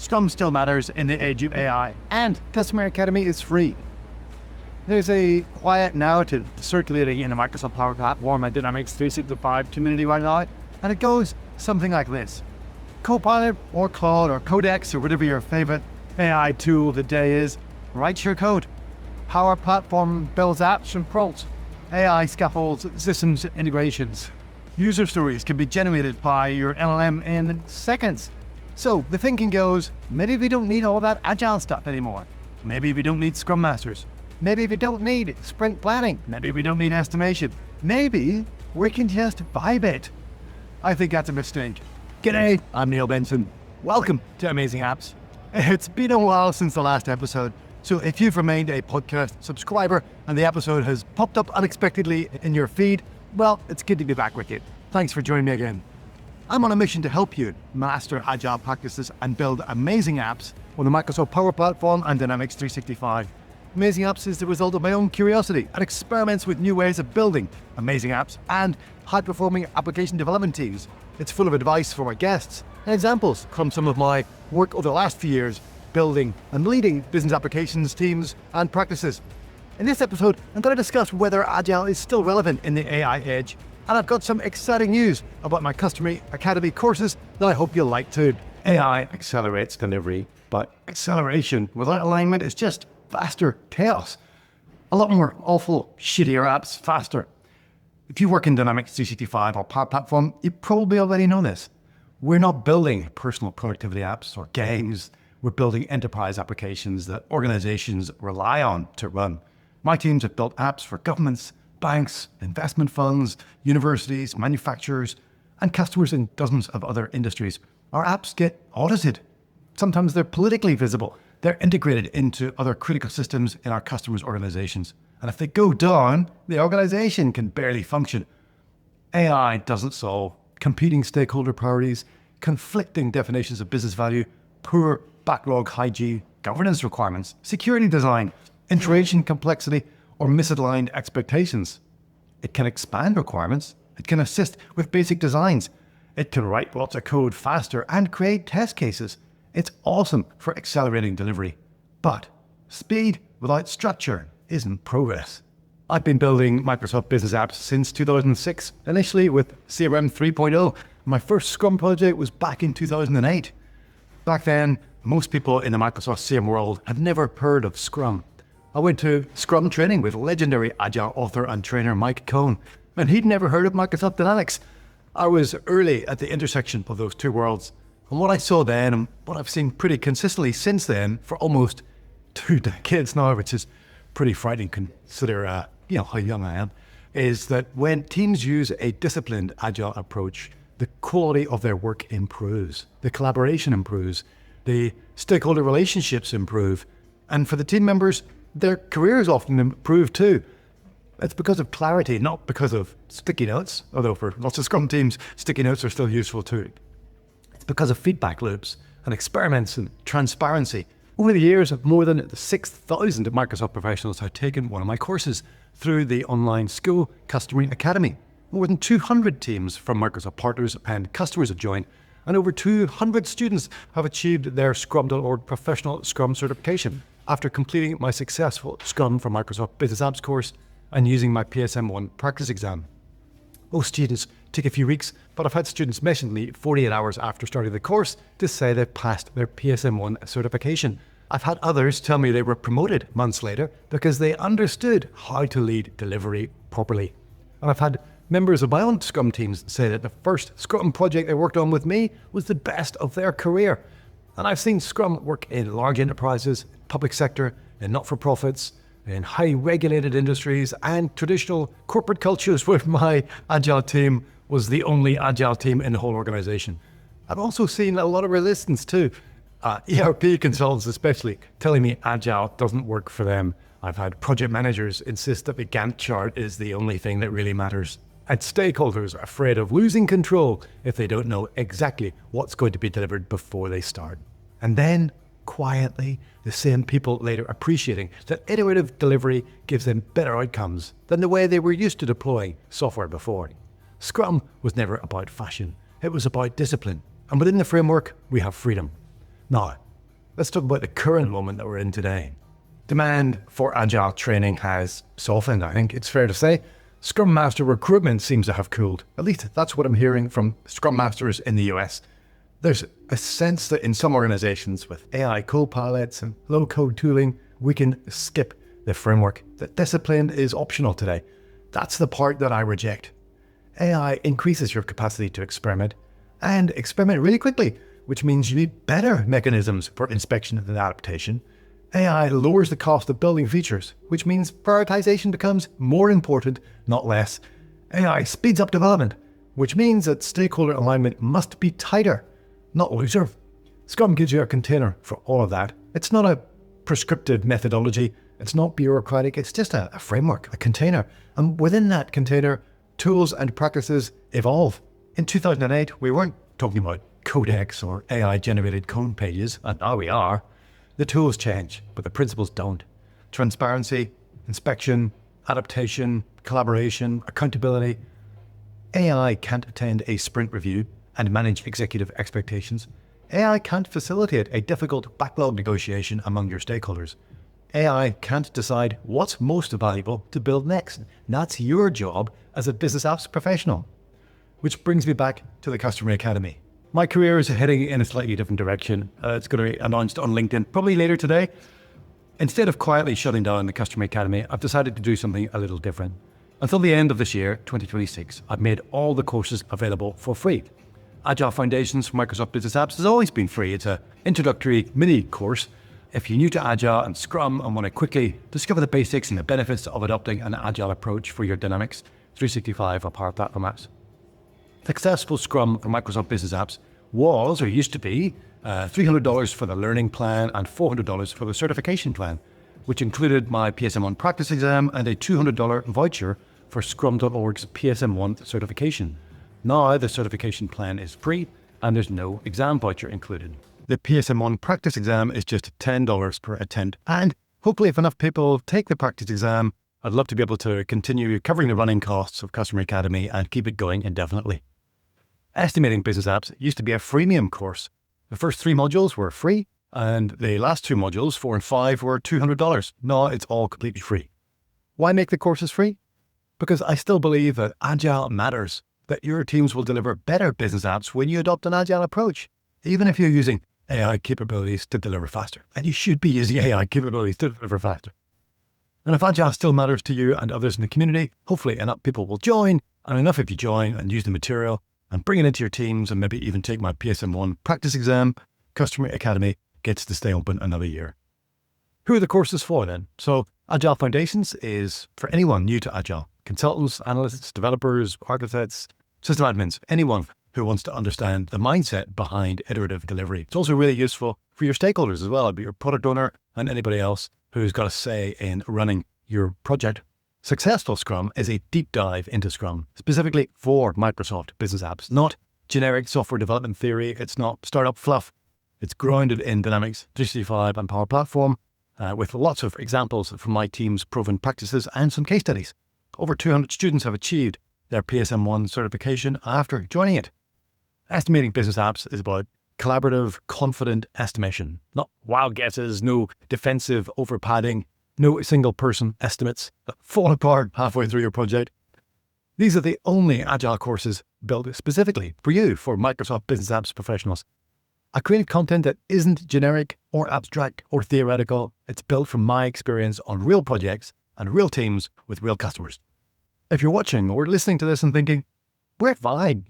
Scrum still matters in the age of AI, and Customer Academy is free. There's a quiet narrative circulating in the Microsoft Power Platform and Dynamics 365 community right now, and it goes something like this. Copilot or Claude or Codex or whatever your favorite AI tool of the day is, write your code. Power Platform builds apps and prompts. AI scaffolds systems integrations. User stories can be generated by your LLM in seconds. So the thinking goes, maybe we don't need all that Agile stuff anymore. Maybe we don't need Scrum Masters. Maybe we don't need sprint planning. Maybe we don't need estimation. Maybe we can just vibe it. I think that's a mistake. G'day, I'm Neil Benson. Welcome to Amazing Apps. It's been a while since the last episode, so if you've remained a podcast subscriber and the episode has popped up unexpectedly in your feed, well, it's good to be back with you. Thanks for joining me again. I'm on a mission to help you master Agile practices and build amazing apps on the Microsoft Power Platform and Dynamics 365. Amazing Apps is the result of my own curiosity and experiments with new ways of building amazing apps and high-performing application development teams. It's full of advice for my guests and examples from some of my work over the last few years, building and leading business applications, teams, and practices. In this episode, I'm going to discuss whether Agile is still relevant in the AI age, and I've got some exciting news about my Customer Academy courses that I hope you'll like too. AI accelerates delivery, but acceleration without alignment is just faster chaos. A lot more awful, shittier apps faster. If you work in Dynamics 365 or Power Platform, you probably already know this. We're not building personal productivity apps or games. We're building enterprise applications that organizations rely on to run. My teams have built apps for governments, banks, investment funds, universities, manufacturers, and customers in dozens of other industries. Our apps get audited. Sometimes they're politically visible. They're integrated into other critical systems in our customers' organizations. And if they go down, the organization can barely function. AI doesn't solve competing stakeholder priorities, conflicting definitions of business value, poor backlog hygiene, governance requirements, security design, integration complexity, or misaligned expectations. It can expand requirements. It can assist with basic designs. It can write lots of code faster and create test cases. It's awesome for accelerating delivery. But speed without structure isn't progress. I've been building Microsoft business apps since 2006, initially with CRM 3.0. My first Scrum project was back in 2008. Back then, most people in the Microsoft CRM world had never heard of Scrum. I went to Scrum training with legendary Agile author and trainer Mike Cohn, and he'd never heard of Microsoft Dynamics. I was early at the intersection of those two worlds, and what I saw then, and what I've seen pretty consistently since then for almost 2 decades now, which is pretty frightening consider how young I am, is that when teams use a disciplined Agile approach, the quality of their work improves, the collaboration improves, the stakeholder relationships improve, and for the team members, their careers often improve too. It's because of clarity, not because of sticky notes, although for lots of Scrum teams, sticky notes are still useful too. It's because of feedback loops and experiments and transparency. Over the years, more than 6,000 Microsoft professionals have taken one of my courses through the online school Customer Academy. More than 200 teams from Microsoft partners and customers have joined, and over 200 students have achieved their Scrum.org professional Scrum certification after completing my successful Scrum for Microsoft Business Apps course and using my PSM1 practice exam. Most students take a few weeks, but I've had students message me 48 hours after starting the course to say they've passed their PSM1 certification. I've had others tell me they were promoted months later because they understood how to lead delivery properly. And I've had members of my own Scrum teams say that the first Scrum project they worked on with me was the best of their career. And I've seen Scrum work in large enterprises, public sector, in not-for-profits, in highly regulated industries, and traditional corporate cultures where my Agile team was the only Agile team in the whole organization. I've also seen a lot of resistance too. ERP consultants especially telling me Agile doesn't work for them. I've had project managers insist that the Gantt chart is the only thing that really matters. And stakeholders are afraid of losing control if they don't know exactly what's going to be delivered before they start. And then, quietly, the same people later appreciating that iterative delivery gives them better outcomes than the way they were used to deploying software before. Scrum was never about fashion. It was about discipline. And within the framework, we have freedom. Now, let's talk about the current moment that we're in today. Demand for Agile training has softened, I think it's fair to say. Scrum Master recruitment seems to have cooled. At least that's what I'm hearing from Scrum Masters in the US. There's a sense that in some organizations with AI Copilots and low-code tooling, we can skip the framework. That discipline is optional today. That's the part that I reject. AI increases your capacity to experiment and experiment really quickly, which means you need better mechanisms for inspection and adaptation. AI lowers the cost of building features, which means prioritization becomes more important, not less. AI speeds up development, which means that stakeholder alignment must be tighter, not looser. Scrum gives you a container for all of that. It's not a prescriptive methodology. It's not bureaucratic. It's just a framework, a container. And within that container, tools and practices evolve. In 2008, we weren't talking about Codex or AI-generated code pages, and now we are. The tools change, but the principles don't. Transparency, inspection, adaptation, collaboration, accountability. AI can't attend a sprint review and manage executive expectations. AI can't facilitate a difficult backlog negotiation among your stakeholders. AI can't decide what's most valuable to build next. That's your job as a business apps professional. Which brings me back to the Customer Academy. My career is heading in a slightly different direction. It's going to be announced on LinkedIn probably later today. Instead of quietly shutting down the Customer Academy, I've decided to do something a little different. Until the end of this year, 2026, I've made all the courses available for free. Agile Foundations for Microsoft Business Apps has always been free. It's an introductory mini course. If you're new to Agile and Scrum and want to quickly discover the basics and the benefits of adopting an Agile approach for your Dynamics 365 or Power Platform apps. Successful Scrum for Microsoft Business Apps was, or used to be, $300 for the learning plan and $400 for the certification plan, which included my PSM1 practice exam and a $200 voucher for Scrum.org's PSM1 certification. Now the certification plan is free and there's no exam voucher included. The PSM1 practice exam is just $10 per attempt, and hopefully if enough people take the practice exam, I'd love to be able to continue covering the running costs of Customer Academy and keep it going indefinitely. Estimating Business Apps used to be a freemium course. The first 3 modules were free, and the last 2 modules, 4 and 5, were $200. Now it's all completely free. Why make the courses free? Because I still believe that Agile matters, that your teams will deliver better business apps when you adopt an Agile approach, even if you're using AI capabilities to deliver faster. And you should be using AI capabilities to deliver faster. And if Agile still matters to you and others in the community, hopefully enough people will join, and enough if you join and use the material and bring it into your teams and maybe even take my PSM1 practice exam, Customer Academy gets to stay open another year. Who are the courses for then? So Agile Foundations is for anyone new to Agile. Consultants, analysts, developers, architects, system admins, anyone who wants to understand the mindset behind iterative delivery. It's also really useful for your stakeholders as well, I'd be your product owner and anybody else who's got a say in running your project. Successful Scrum is a deep dive into Scrum, specifically for Microsoft Business Apps, not generic software development theory. It's not startup fluff. It's grounded in Dynamics 365 and Power Platform, with lots of examples from my team's proven practices and some case studies. Over 200 students have achieved their PSM1 certification after joining it. Estimating Business Apps is about collaborative, confident estimation, not wild guesses, no defensive over-padding, no single-person estimates that fall apart halfway through your project. These are the only Agile courses built specifically for you, for Microsoft Business Apps professionals. I create content that isn't generic or abstract or theoretical. It's built from my experience on real projects and real teams with real customers. If you're watching or listening to this and thinking, we're fine,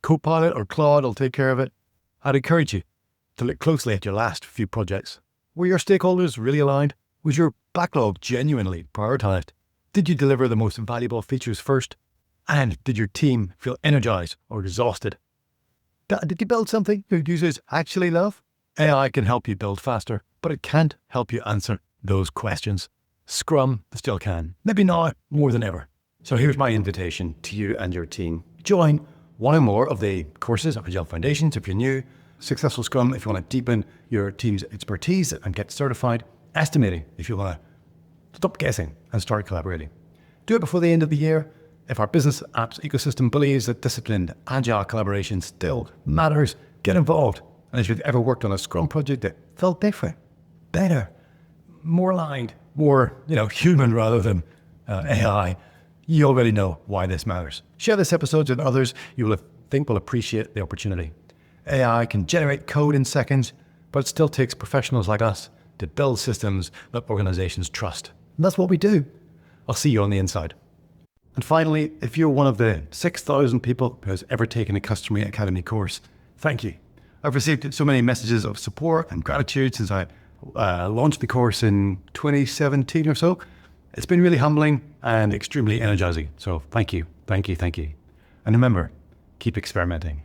Copilot or Claude will take care of it, I'd encourage you to look closely at your last few projects. Were your stakeholders really aligned? Was your backlog genuinely prioritized? Did you deliver the most valuable features first? And did your team feel energized or exhausted? Did you build something your users actually love? AI can help you build faster, but it can't help you answer those questions. Scrum still can. Maybe now more than ever. So here's my invitation to you and your team. Join one or more of the courses of Agile Foundations if you're new, Successful Scrum if you want to deepen your team's expertise and get certified, Estimating if you want to stop guessing and start collaborating. Do it before the end of the year. If our business apps ecosystem believes that disciplined Agile collaboration still matters, get involved. And if you've ever worked on a Scrum project that felt different, better, more aligned, more, human rather than AI, you already know why this matters. Share this episode with others you will think will appreciate the opportunity. AI can generate code in seconds, but it still takes professionals like us to build systems that organizations trust. And that's what we do. I'll see you on the inside. And finally, if you're one of the 6,000 people who has ever taken a Customer Academy course, thank you. I've received so many messages of support and gratitude since I launched the course in 2017 or so. It's been really humbling and extremely energizing. So thank you. And remember, keep experimenting.